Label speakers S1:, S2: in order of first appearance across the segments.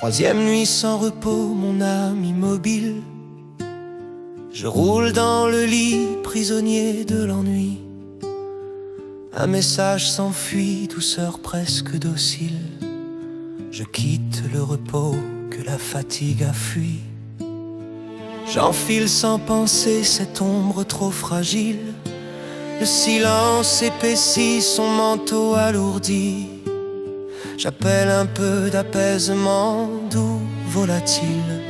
S1: Troisième nuit sans repos, mon âme immobile. Je roule dans le lit, prisonnier de l'ennui. Un message s'enfuit, douceur presque docile. Je quitte le repos que la fatigue a fui. J'enfile sans penser cette ombre trop fragile. Le silence épaissit, son manteau alourdi. J'appelle un peu d'apaisement, doux, volatile.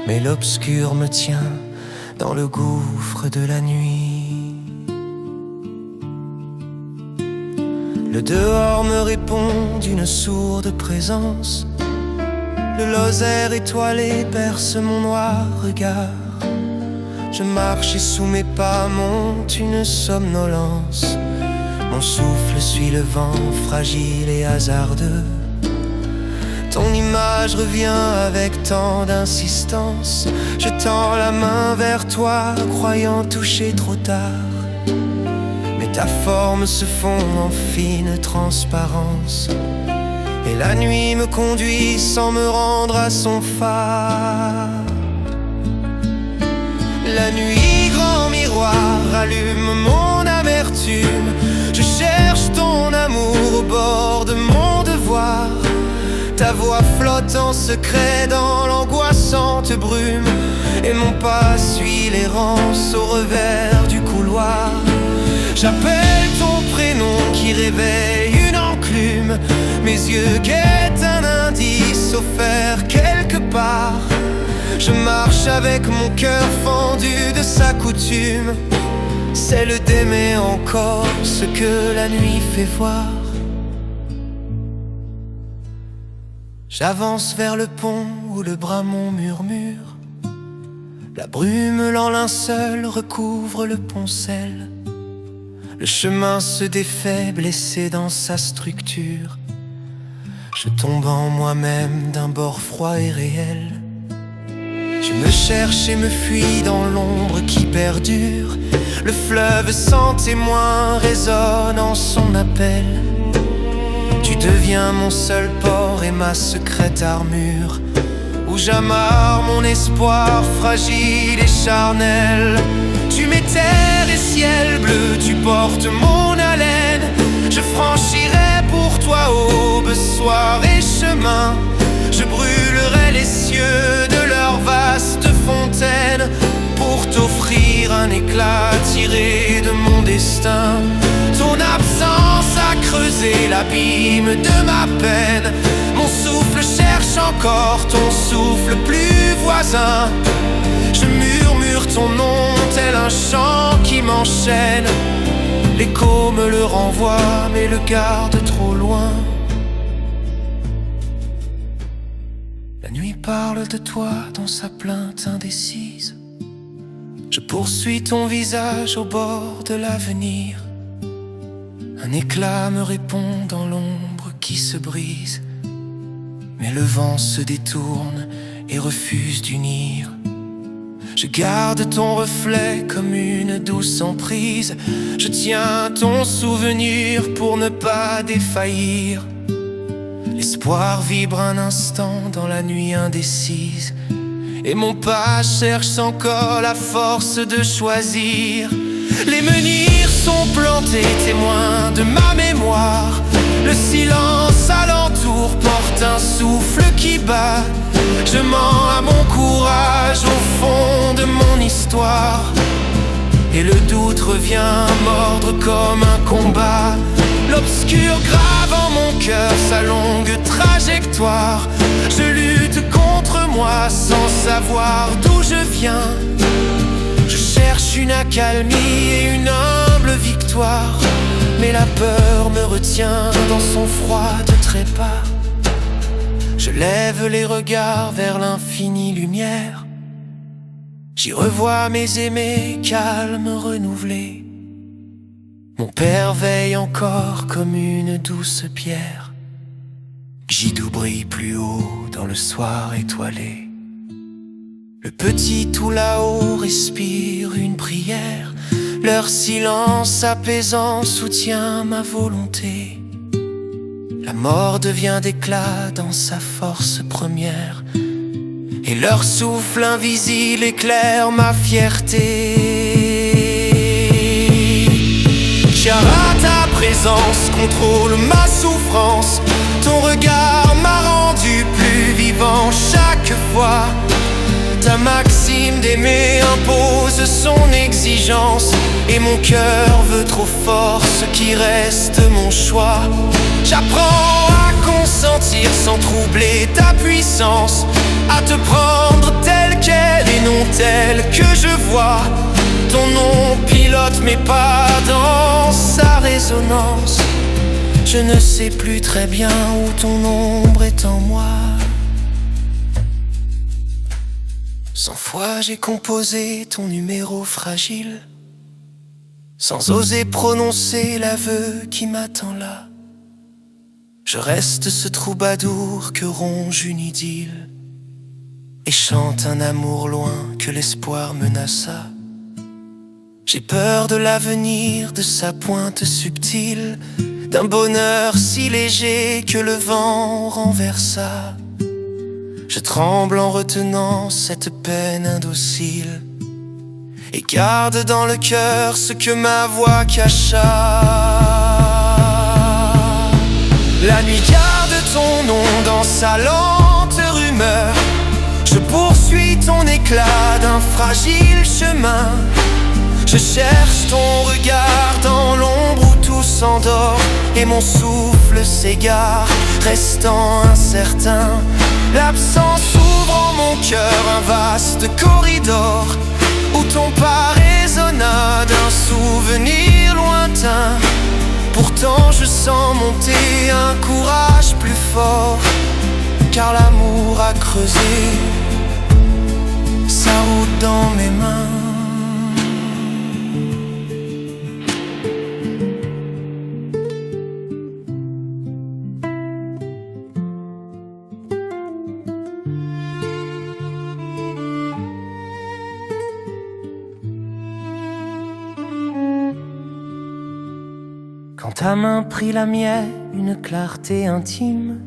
S1: Mais l'obscur me tient dans le gouffre de la nuit. Le dehors me répond d'une sourde présence. Le lozère étoilé perce mon noir regard. Je marche et sous mes pas monte une somnolence. Mon souffle suit le vent, fragile et hasardeux. Ton image revient avec tant d'insistance. Je tends la main vers toi, croyant toucher trop tard. Mais ta forme se fond en fine transparence. Et la nuit me conduit sans me rendre à son phare. La nuit, grand miroir, allume mon amertume. Je cherche ton amour au bord de mon devoir. Ta voix flotte en secret dans l'angoissante brume. Et mon pas suit l'errance au revers du couloir. J'appelle ton prénom qui réveille une enclume. Mes yeux guettent un indice offert quelque part. Je marche avec mon cœur fendu de sa coutume. Celle d'aimer encore ce que la nuit fait voir. J'avance vers le pont où le bramon murmure. La brume, lent linceul, recouvre le poncel. Le chemin se défait, blessé dans sa structure. Je tombe en moi-même d'un bord froid et réel. Je me cherche et me fuis dans l'ombre qui perdure. Le fleuve sans témoin résonne en son appel. Tu deviens mon seul port et ma secrète armure, où j'amarre mon espoir fragile et charnel. Tu mets terre et ciel bleu, tu portes mon haleine. Je franchirai pour toi aube, soir et chemin. Je brûlerai les cieux de leur vaste fontaine pour t'offrir un éclat tiré de mon destin. Ton absence a creusé l'abîme de ma peine. Mon souffle cherche encore ton souffle plus voisin. Je murmure ton nom tel un chant qui m'enchaîne. L'écho me le renvoie mais le garde trop loin. La nuit parle de toi dans sa plainte indécise. Je poursuis ton visage au bord de l'avenir. Un éclat me répond dans l'ombre qui se brise. Mais le vent se détourne et refuse d'unir. Je garde ton reflet comme une douce emprise. Je tiens ton souvenir pour ne pas défaillir. L'espoir vibre un instant dans la nuit indécise. Et mon pas cherche encore la force de choisir. Les menhirs sont plantés, témoins de ma mémoire. Le silence alentour porte un souffle qui bat. Je mens à mon courage au fond de mon histoire. Et le doute revient mordre comme un combat. L'obscur grave en mon cœur sa longue trajectoire. Je lutte contre moi sans savoir d'où je viens. Je cherche une accalmie et une humble victoire. Mais la peur me retient dans son froid de trépas. Je lève les regards vers l'infinie lumière. J'y revois mes aimés calmes renouvelés. Mon père veille encore comme une douce pierre. Gidou brille plus haut dans le soir étoilé. Le petit tout là-haut respire une prière. Leur silence apaisant soutient ma volonté. La mort devient d'éclat dans sa force première, et leur souffle invisible éclaire ma fierté. Chiara, ta présence contrôle ma souffrance. Ton regard m'a rendu plus vivant chaque fois. Ta maxime d'aimer impose son exigence, et mon cœur veut trop fort ce qui reste mon choix. J'apprends à consentir sans troubler ta puissance, à te prendre telle qu'elle et non telle que je vois. Ton nom pilote mes pas dans sa résonance. Je ne sais plus très bien où ton ombre est en moi. 100 fois j'ai composé ton numéro fragile, sans oser prononcer l'aveu qui m'attend là. Je reste ce troubadour que ronge une idylle, et chante un amour loin que l'espoir menaça. J'ai peur de l'avenir, de sa pointe subtile, d'un bonheur si léger que le vent renversa. Je tremble en retenant cette peine indocile, et garde dans le cœur ce que ma voix cacha. La nuit garde ton nom dans sa lente rumeur. Je poursuis ton éclat d'un fragile chemin. Je cherche ton regard dans l'ombre où tout s'endort, et mon souffle s'égare, restant incertain. L'absence ouvre en mon cœur un vaste corridor, où ton pas résonna d'un souvenir lointain. Pourtant je sens monter un courage plus fort, car l'amour a creusé sa route dans mes mains. Quand ta main prit la mienne, une clarté intime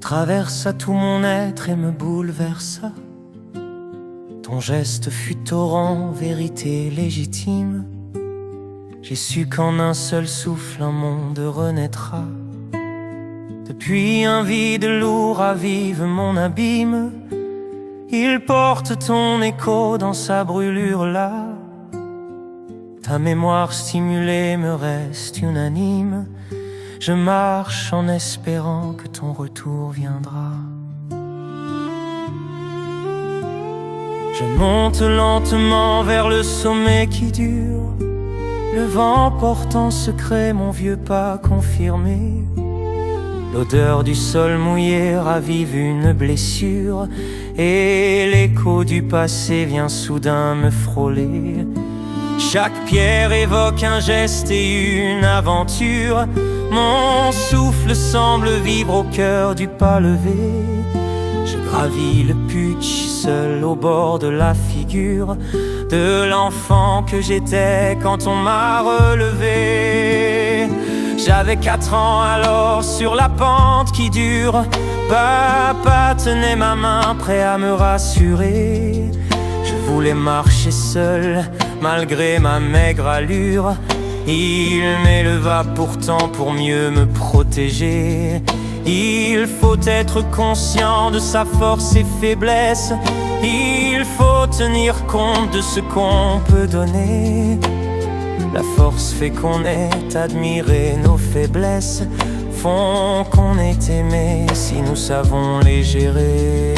S1: traversa tout mon être et me bouleversa. Ton geste fut torrent, vérité légitime. J'ai su qu'en un seul souffle un monde renaîtra. Depuis un vide lourd ravive mon abîme, il porte ton écho dans sa brûlure là. Ta mémoire stimulée me reste unanime. Je marche en espérant que ton retour viendra. Je monte lentement vers le sommet qui dure, le vent porte en secret mon vieux pas confirmé. L'odeur du sol mouillé ravive une blessure, et l'écho du passé vient soudain me frôler. Chaque pierre évoque un geste et une aventure. Mon souffle semble vivre au cœur du pas levé. Je gravis le Puig seul au bord de la figure de l'enfant que j'étais quand on m'a relevé. J'avais 4 ans alors sur la pente qui dure. Papa tenait ma main prêt à me rassurer. Je voulais marcher seul malgré ma maigre allure. Il m'éleva pourtant pour mieux me protéger. Il faut être conscient de sa force et faiblesse. Il faut tenir compte de ce qu'on peut donner. La force fait qu'on est admiré, nos faiblesses font qu'on est aimé si nous savons les gérer.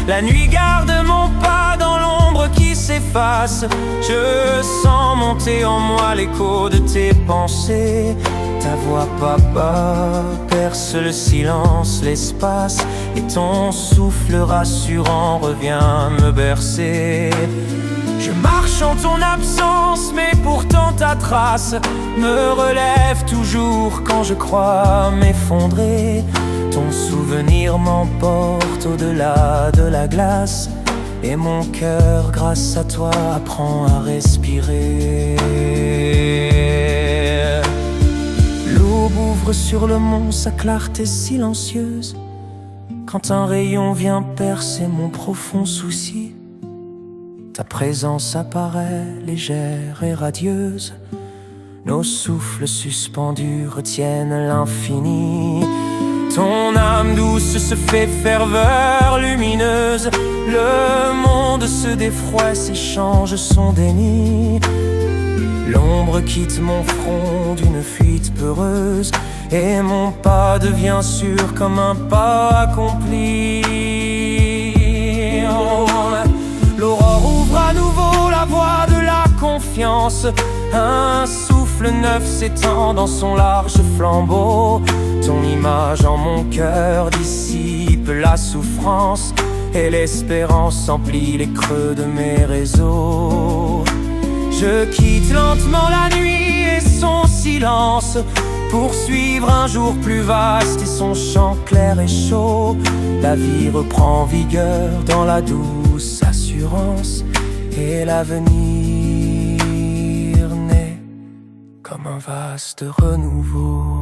S1: La nuit garde mon pas dans l'ombre qui s'efface. Je sens monter en moi l'écho de tes pensées. Ta voix, papa, perce le silence, l'espace, et ton souffle rassurant revient me bercer. Je marche en ton absence, mais pourtant ta trace me relève toujours quand je crois m'effondrer. Ton souvenir m'emporte au-delà de la glace, et mon cœur, grâce à toi, apprend à respirer. ouvre sur le monde sa clarté silencieuse. Quand un rayon vient percer mon profond souci, ta présence apparaît légère et radieuse. Nos souffles suspendus retiennent l'infini. Ton âme douce se fait ferveur lumineuse. Le monde se défroisse s'échange son déni. L'ombre quitte mon front d'une fuite peureuse, et mon pas devient sûr comme un pas accompli. Oh, l'aurore ouvre à nouveau la voie de la confiance. Un souffle neuf s'étend dans son large flambeau. Ton image en mon cœur dissipe la souffrance, et l'espérance emplit les creux de mes réseaux. Je quitte lentement la nuit et son silence pour suivre un jour plus vaste et son chant clair et chaud. La vie reprend vigueur dans la douce assurance, et l'avenir naît comme un vaste renouveau.